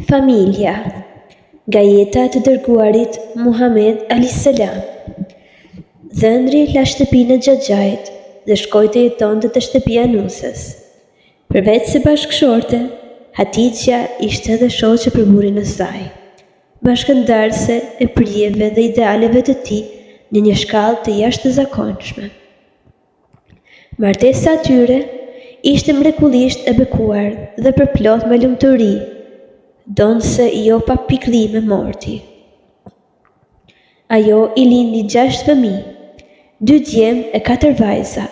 Familja nga jeta të dërguarit Muhammed a.s. Dhëndri la shtëpinë xhaxhait dhe shkoi të jetonte te shtëpia e nusës. Përveç se bashkëshorte, Hatixha ishte edhe shoqe për burrin e saj, bashkëndarëse e prijeve dhe idealeve të tij në një shkallë të jashtëzakonshme. Martesa e tyre ishte mrekullisht e bekuar dhe përplot me lumturi, donse jo pa pikëllime morti. Ajo i lindi 6 fëmijë, 2 djem e 4 vajza.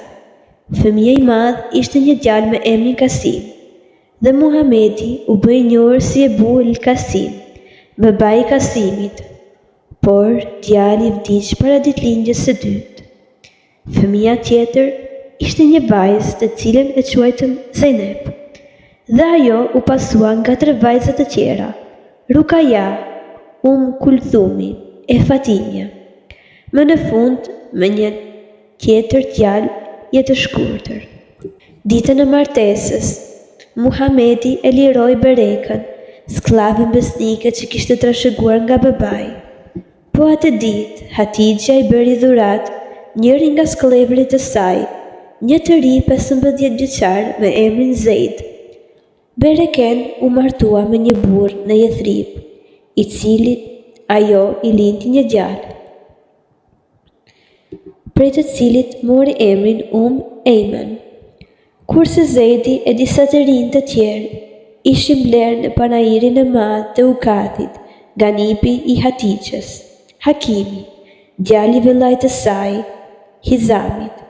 Fëmia i madh ishte një djalë me emrin Kasim, dhe Muhamedi u bë i njohur si Ebu el Kasim, babai i Kasimit, por djali vdiq para ditëlindjes së dytë. Fëmia tjetër ishte një vajzë të cilën e quajtëm Zeynep, dhe ajo u pasua nga 3 vajza të tjera, Rukaja, Kulthumi e Fatimja. Më në fund, me një tjetër djalë jetë shkurtër. Ditën e martesës, Muhamedi e liroi Berekën, sklavën besnike që kishte trashëguar nga babai. Po atë ditë, Hatixha i bëri dhurat njëri nga sklavërit e saj, një të ri 15 vjeçar me emrin Zeid. Bereken u martua me një burr në Jethrib, i cili ajo i lindi një djalë, prej të cilit mori emrin Eimen. Kurse Zeidi e disa të rinj të tjerë ishin blerë në panairin e madh të Ukathit, nga nipi i Hatixhës, Hakimi, djali i vëllait të saj, Hizamit.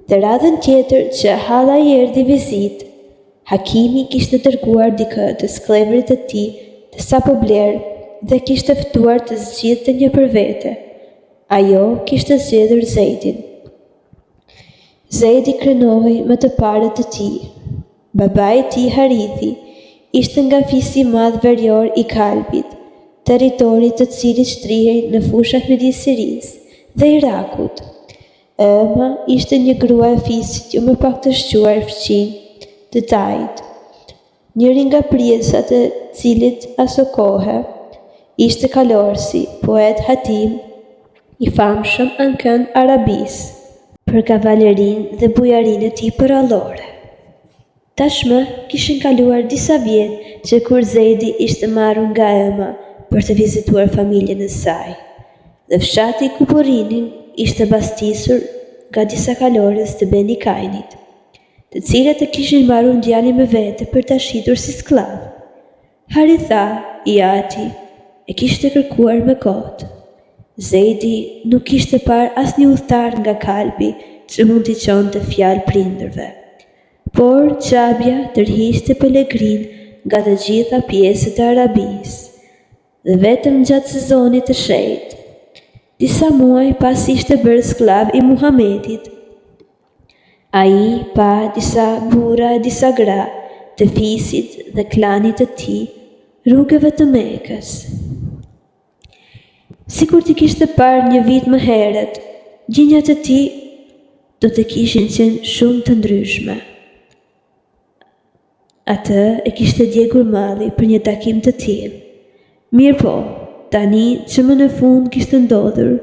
Të radhën tjetër që halla i erdhi vizitë, Hakimi kishte dërguar dikë të sklavërit e tij të sapo blerë dhe kishte ftuar të zgjidhte një për vete. Ajo kishte zgjedhur Zeidin. Zeidi krenohej me të parët të tij. Babai i tij Harithi ishte nga fisi i madh verior i Kalbit, territori të cilit shtrihej në fushat midis Sirisë dhe Irakut. Ema ishte një grua e fisit jo më pak të shquar fëqin të Tait, njëri nga prijesat e cilit aso kohe ishte Kalorsi, poet Hatim, i famshëm në kënd arabis, për kavalerinë dhe bujarinë e tij përallore. Tashmë kishin kaluar disa vjet që kur Zeidi ishte marrur nga Ema për të vizituar familjen e saj, dhe fshati ku po rrinin ishte bastisur nga disa kalores të Beni Kainit, të cilët e kishin marrur djalin me vete për ta shitur si skllav. Haritha, i ati, e kishte kërkuar me kohë. Zeidi nuk kishte parë asnjë udhëtar nga Kalbi që mund t'i çonte fjalë prindërve, por Qabja tërhiqte pelegrin nga të gjitha pjesët e Arabisë, dhe vetëm gjatë sezonit të shenjtë, disa muaj pas ishte bërë skllav i Muhamedit. Ai pa disa burra e disa gra të fisit dhe klanit të tij rrugëve të Mekës. Sikur t'i kishte parë një vit më herët, gjinjat e tij do të kishin qenë shumë të ndryshme. Atë e kishte djegur malli për një takim të tillë. Mirë po, tani që më në fund kishte ndodhur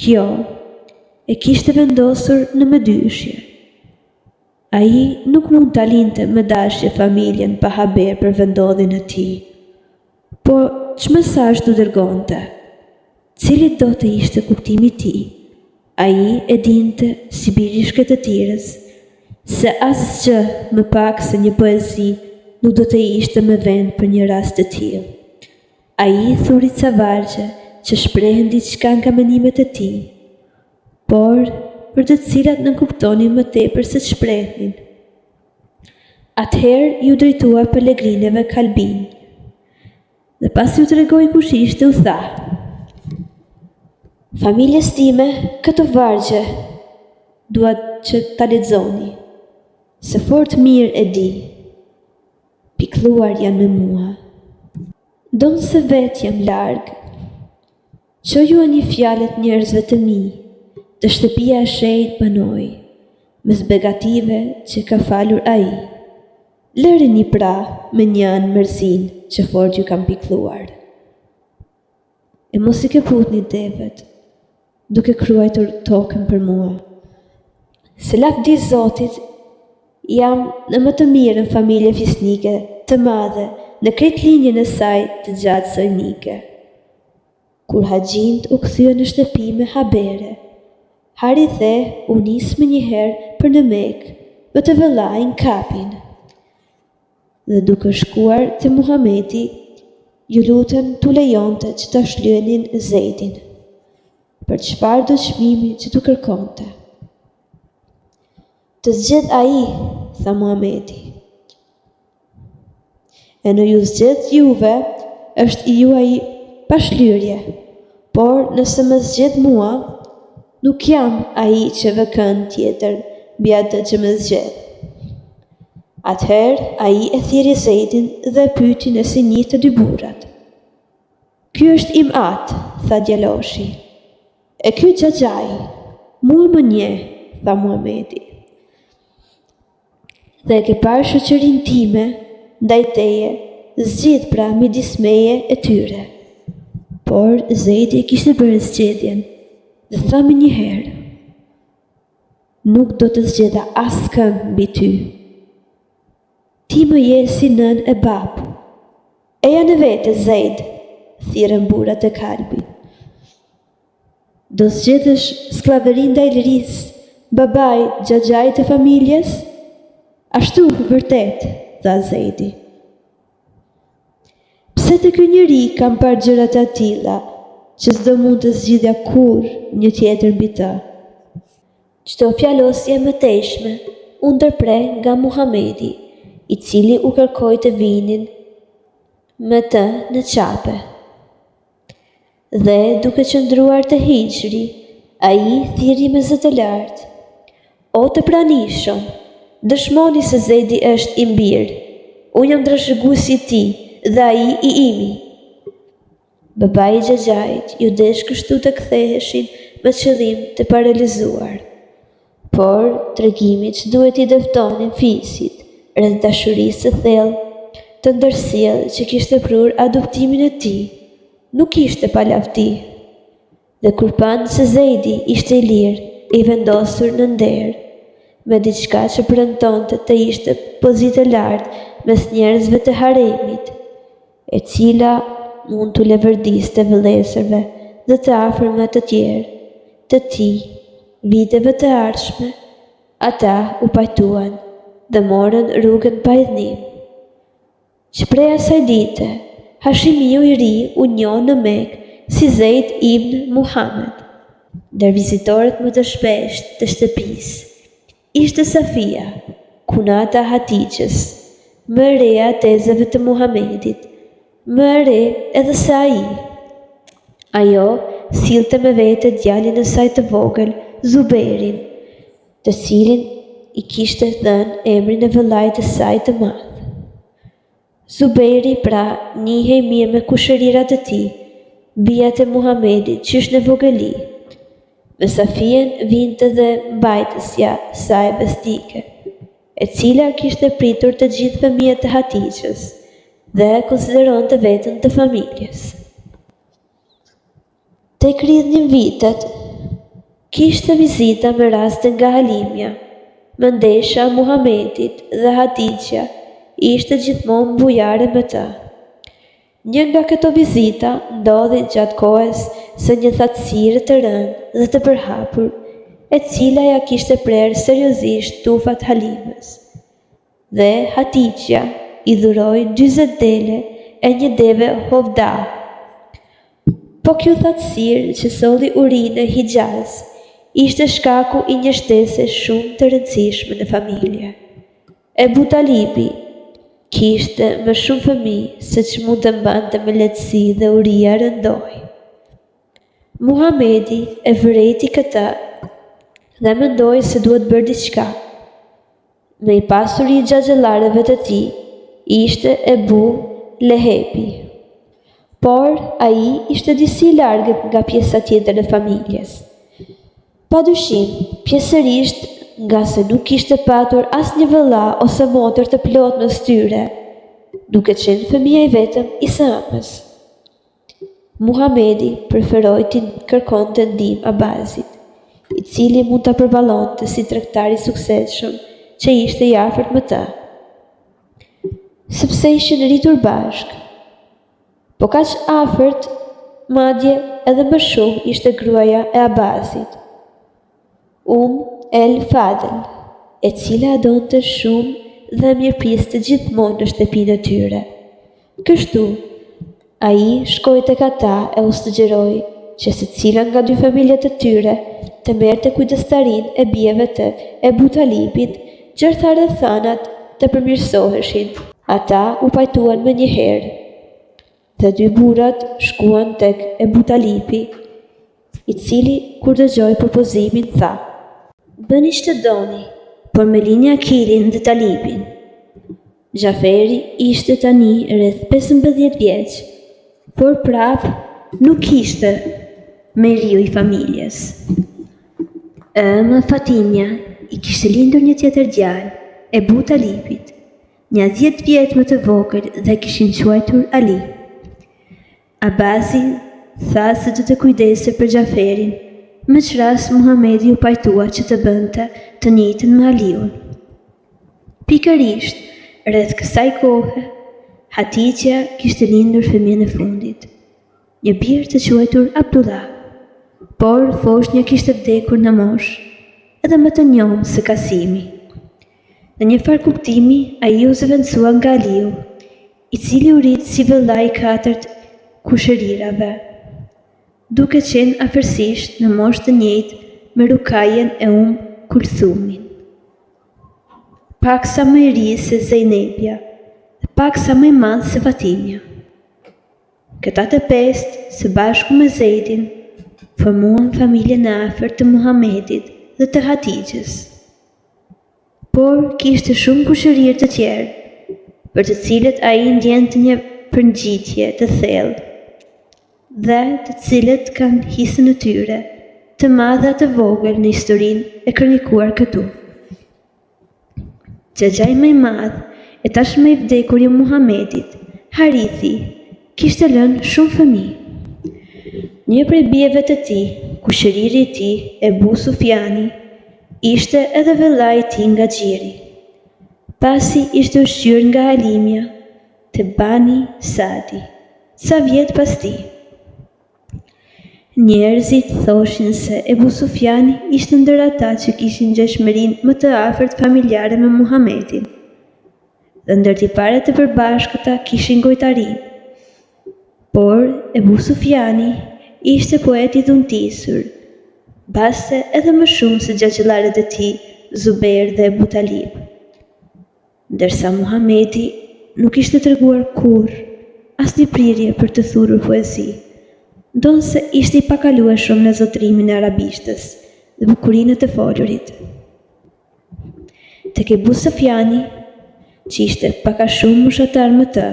kjo, e kishte vendosur në mëdyshje. Ai nuk mund ta linte me dashje familjen pa haber për vendodhjen e tij. Por ç'mesazh do dërgonte? Cili do të ishte kuptimi i tij? Ai e dinte si birishkët e tjerës se asgjë më pak se një poezi nuk do të ishte me vend për një rast të tillë. Ai thuri ca vargje që shprehen diçka nga mendimet e tij, por për të cilat nuk kuptonin më tepër se ç'shprehnin. Atëherë ju drejtua pelegrineve Kalbin, dhe pas ju tregoi kush ishte, u tha: familjes time, këto vargje dua që ta lexoni, se fort mirë e di, pikëlluar janë me mua. Donë se vetë jam largë, çojuani fjalët njerëzve të mi, të shtëpia e shenjtë banoj, mes begative që ka falur ai. Lërini pra me njanë mërzinë që fort ju kam pikëlluar. E mos I keputni devet, duke kruajtur tokën për mua. Se lavdi Zotit, jam në më të mirën familje fisnike të madhe në krejt linjën e saj të gjatë sërnike. Kur haxhint u kthyen në shtëpi me habere, Hari the u nis me njëherë për në Mekë, me të vëllajnë kapin. Dhe duke shkuar te Muhamedi, ju lutën t'u lejonte që ta shlyenin Zeidin, për çfarë do çmimi që t'u kërkonte. Të zgjedh ai, tha Muhamedi. E në ju zgjedh juve, është I juaj pa shlyrje, por nëse më zgjedh mua, nuk jam ai që vë kënd tjetër mbi atë që më zgjedh. Atëherë ai e thiri Zeidin dhe pyeti nëse njeh të dy burrat. Ky është im atë, tha djaloshi. E ky xhaxhai, mua më njeh, tha Muhamedi. Dhe e ke parë shoqërinë time ndaj teje, zgjidh pra midis meje e tyre. Por Zeidi e kishte bërë zgjedhjen dhe tha më njëherë: nuk do të zgjedha askën mbi ty. Ti më je si nën e bab. Eja në vete, Zeid, thirrën burrat e kalbi. Do zgjedhësh skllavërinë ndaj lirisë, babai, xhaxhai të familjes? Ashtu, vërtet, tha Zeidi. Pse të ky njeri kam parë gjëra të tilla, që s'do mund të zgjidhja kur një tjetër mbi të. Çdo fjalosje më teshme u ndërpre nga Muhamedi, I cili u kërkoi të vinin me të në qape. Dhe duke qëndruar të hijri, ai thiri me zë të lartë: O të pranishëm, dëshmoni se Zeidi është I mbirë. Unë jam drashëguesi I tij dhe ai I imi. Babai I xhaxhait ju desh kështu të ktheheshin me qëllim të paralizuar. Por tregimi që duhet I dëftonin fisit rreth dashurisë së thellë të ndërsjellë që kishte prur adoptimin e tij, nuk ishte pa lavdi. Dhe kur panë se Zeidi ishte I lirë, I vendosur në nder, me diçka që premtonte të ishte pozitë lartë mes njerëzve të haremit, e cila mund t'u levërdiste vëllezërve dhe të afërmve të tjerë të tij viteve të ardhshme, ata u pajtuan dhe morën rrugën pa idhnim. Që prej asaj dite, Hashimiu I ri u njoh në Mekë si Zeid ibn Muhammed. Ndër vizitorët më të shpeshtë të shtëpisë ishte Safia, kunata Hatixhës, më e reja tezëve të Muhamedit, më e re edhe se ai. Ajo sillte me vete djalin e saj të vogël, Zubeirin, të cilin I kishte dhënë emrin e vëllait të saj të madh. Zubeiri pra njihej mirë me kushërirat e tij, bijat e Muhamedit qysh në vogëli. Me Safien vinte dhe mbajtësja saj bestike, e cila kishte pritur të gjithë fëmijët e Hatixhës dhe konsideronte veten të familjes. Tek rridhnin vitet, kishte vizita me raste nga Halimja, mëndesha Muhamedit dhe Hatixha ishte gjithmonë bujare me të. Një nga këto vizita ndodhi gjatë kohës së një thatësire të rëndë dhe të përhapur, e cila ja kishte prerë seriozisht tufat Halimës. Dhe Hatixha I dhuroi 40 dele e një deve hovda. Po kjo thatësirë që solli urinë e Hijaz ishte shkaku I një shtese shumë të rëndësishme në familje. Ebu Talibi kishte më shumë fëmijë se që mund të mbante me lehtësi dhe uria rëndoi. Muhamedi e vërejti këta dhe mendoi se duhet bërë diçka. Me I pasuri I xhaxhellarëve të tij ishte Ebu Lehebi. Por ai ishte disi largët nga pjesa tjetër e familjes. Padyshim, pjesërisht nga se nuk kishte patur asnjë vëlla ose motër të plot në tyre, duke qenë fëmia i vetëm i Samës. Muhamedi preferoi t'i kërkonte ndihmë Abbasit, i cili mund ta përballonte si tregtar i suksesshëm që ishte i afërt me ta, sepse ishin rritur bashkë. Po kaq afërt, madje edhe më shumë ishte gruaja e Abbasit, El Fadl, e cila donte shumë dhe mirëpriste gjithmonë në shtëpinë e tyre. Kështu, ai shkoi tek ata e u sugjeroi që secila nga dy familjet e tyre të merrte kujdestarinë e bijeve të Ebu Talibit, gjërtha rrethanat të përmirësoheshin. Ata u pajtuan më njëherë. Dhe dy burrat shkuan tek Ebu Talibi, i cili kur dëgjoi propozimin tha: "Bëni ç'të doni, por me lini Akilin dhe Talibin." Xhaferi ishte tani rreth 15 vjeç, por prap nuk ishte më i riu i familjes. Fatimja i kishte lindur një tjetër djalë, Ebu Talibit, një 10 vjet më të vogël dhe kishin quajtur Ali. Abasi tha se do të kujdeste për Xhaferin, me që rast Muhamedi u pajtua që të bënte të njëjtën me Aliun. Pikërisht, rreth kësaj kohe, Hatixha kishte lindur fëmijën e fundit, një bir të quajtur Abdullah, por foshnja kishte vdekur në moshë, edhe më të njohur se Kasimi. Në një farë kuptimi, ai u zëvendësua nga Aliu, i cili u rit si vëllai i katërt kushërirave, duke qenë afërsisht në moshë të njëjtë me Rukajen e Kulthumin. Pak sa më i ri se Zejnepja, dhe pak sa më i madh se Fatimja. Këta të pestë, së bashku me Zeidin, formuan familjen e afërt të Muhamedit dhe të Hatixhës. Por kishte shumë kushërirë të tjerë, për të cilët ai ndjente një përngjitje të thellë, dhe të cilët kanë hisën e tyre, të madhe të vogël në historinë e kronikuar këtu. Xhaxhai më i madh e tashmë i vdekur i Muhamedit, Harithi, kishte lënë shumë fëmijë. Një prej bijeve të tij, kushëriri i tij, Ebu Sufjani, ishte edhe vëllai i tij nga Xhiri, pasi ishte ushqyer nga Halimja të Bani Sadi, sa vjet pas tij. Njerëzit thoshin se Ebu Sufjani ishte ndër ata që kishin ngjashmërinë më të afërt familjare me Muhamedin, dhe ndër tiparet e përbashkëta kishin gojtarinë. Por Ebu Sufjani ishte poet i dhuntisur, baste edhe më shumë se gjaqëllarët e tij, Zubair dhe Ebu Talib. Ndërsa Muhamedi nuk ishte treguar kurrë asnjë prirje për të thurur poezi, ndonse ishte i pakalueshëm në zotrimin e arabishtës dhe bukurinë të folurit. Tek Ebu Sufjani, që ishte pak a shumë moshatar me të,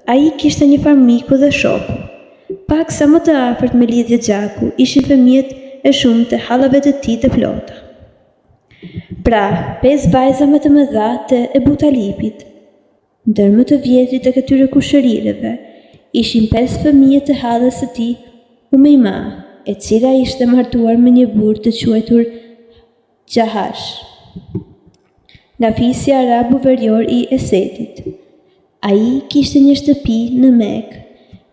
ai kishte një farë miku dhe shoku. Pak sa më të afërt me lidhje gjaku ishin fëmijët e shumë të hallave të tij të plota. Pra, 5 vajza më të mëdha të Ebu Talibit. Ndër më të vjetrit e këtyre kushërirëve ishin 5 fëmijë të hallës së tij, Umejma, e cila ishte martuar me një burr të quajtur Jahash, nga fisi arabu verior i Esedit. Ai kishte një shtëpi në Mekë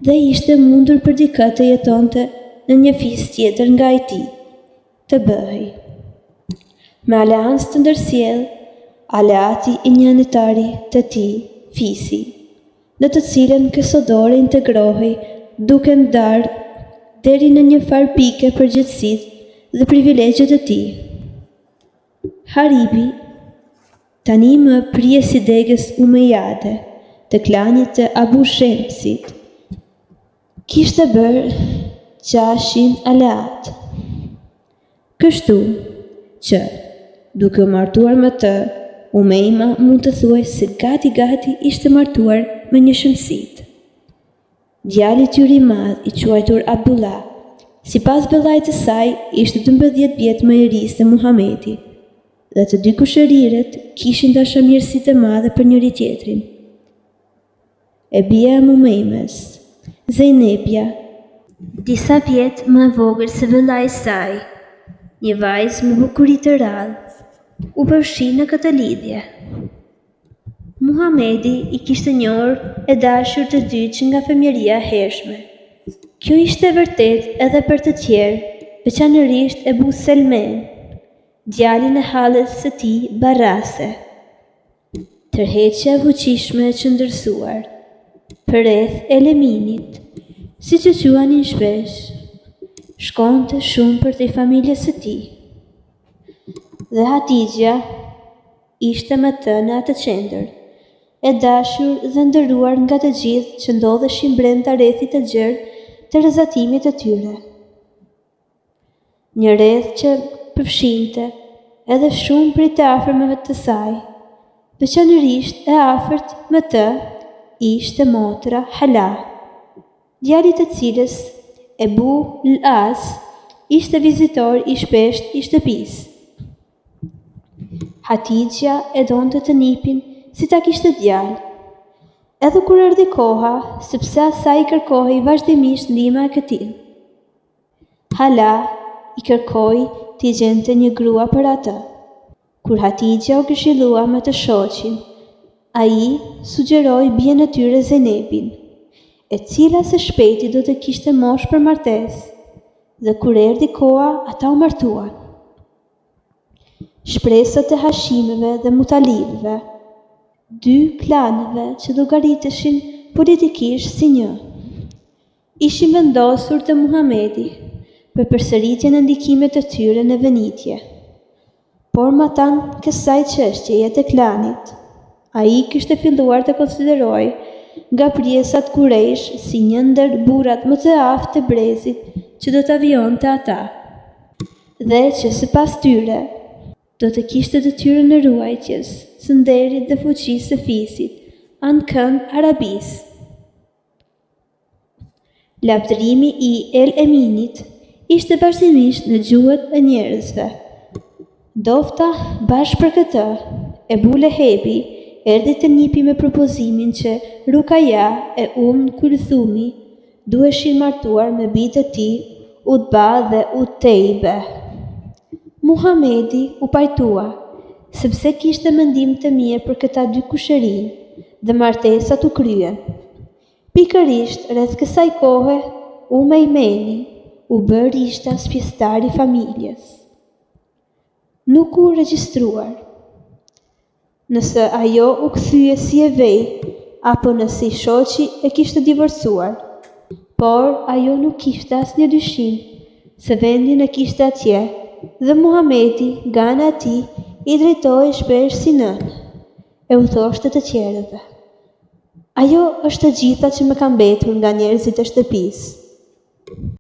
dhe ishte mundur për dikë të jetonte në një fis tjetër nga i tij, të bëhej. Me aleancë të ndërsjellë, aleati i një anëtari të tij, fisi, në të cilën kësodore integrohej duke ndarë deri në një farë pike përgjithësitë dhe privilegjet e tij. Haribi, tani më prije si degës Umejade, të klanit të Abu Shemsit, kishte bërë 600 aleat. Kështu që, duke u martuar me të, Umejma mund të thuaj se gati ishte martuar me një shëmsit. Djali i tyre i madh, i quajtur Abdullah, sipas vëllait të saj, ishte 12 vjet më i ri se Muhamedi, dhe të dy kushërirët kishin dashamirësi të madhe për njëri tjetrin. E bia e Mumejmes, Zejnepja, disa vjet më e vogël se vëllai i saj, një vajzë me bukuri të rrallë, u përfshi në këtë lidhje. Muhamedi i kishte njohur e dashur të dy që nga fëmijëria e hershme. Kjo ishte vërtet edhe për të tjerë, veçanërisht Ebu Selmen, djalin e halles së tij Barrase. Tërheqja e fuqishme e qëndërsuar përreth Eleminit, siç e quanin shpesh, shkonte shumë për te familjes së tij. Dhe Hatixha ishte me të në atë qendër, e dashur dhe ndëruar nga të gjithë që ndodheshin brenda rrethit të gjerë të rrezatimit të tyre. Një rreth që përfshinte edhe shumë prej të afërmëve të saj, veçanërisht e afërt me të ishte motra Hala, djali të cilës Ebu l-As ishte vizitor i shpesht i shtëpisë. Hatixha e donte të nipin si ta kishte djalë, edhe kur erdhi koha, sepse asaj i kërkohej vazhdimisht ndihma e këtij. Hala i kërkoi t'i gjente një grua për atë. Kur Hatixha u këshillua me të shoqin, ai sugjeroi bien e tyre Zejnepin, e cila së shpejti do të kishte moshë për martesë, dhe kur erdhi koha, ata u martuan. Shpresat e Hashimeve dhe Mutalibëve, dy klaneve që llogariteshin politikisht si një, ishin vendosur te Muhamedi për përsëritjen e ndikimit të tyre në venitje. Por ma tanë kësaj çështjeje të klanit, ai kishte filluar të konsideroj nga pjesat Kurejsh si një ndër burrat më të aftë të brezit që do të avionte ata, dhe që sipas tyre do të kishte detyrën e ruajtjes së nderit dhe fuqisë së fisit anë kënd Arabisë. Lavdërimi i El Eminit ishte vazhdimisht në gjuhët e njerëzve. Dofta bashkë për këtë, Ebu Lehebi erdhi të njipi me propozimin që Rukaja e Kulthumi duheshin martuar me bijtë e tij Utba dhe Utejbe. Muhamedi u pajtua, sepse kishte mendim të mirë për këta dy kushërinj dhe martesat u kryen. Pikërisht rreth kësaj kohe, Umejmeni u bë rishtas pjesëtar i familjes. Nuk u regjistruar nëse ajo u kthye si e vej, apo nëse i shoqi e kishte divorcuar, por ajo nuk kishte asnjë dyshim se vendin e kishte atje, dhe Muhamedi nga ana e tij i drejtohej shpesh si nënë, e u thoshte të tjerëve: "Ajo është e gjitha që më ka mbetur nga njerëzit e shtëpisë."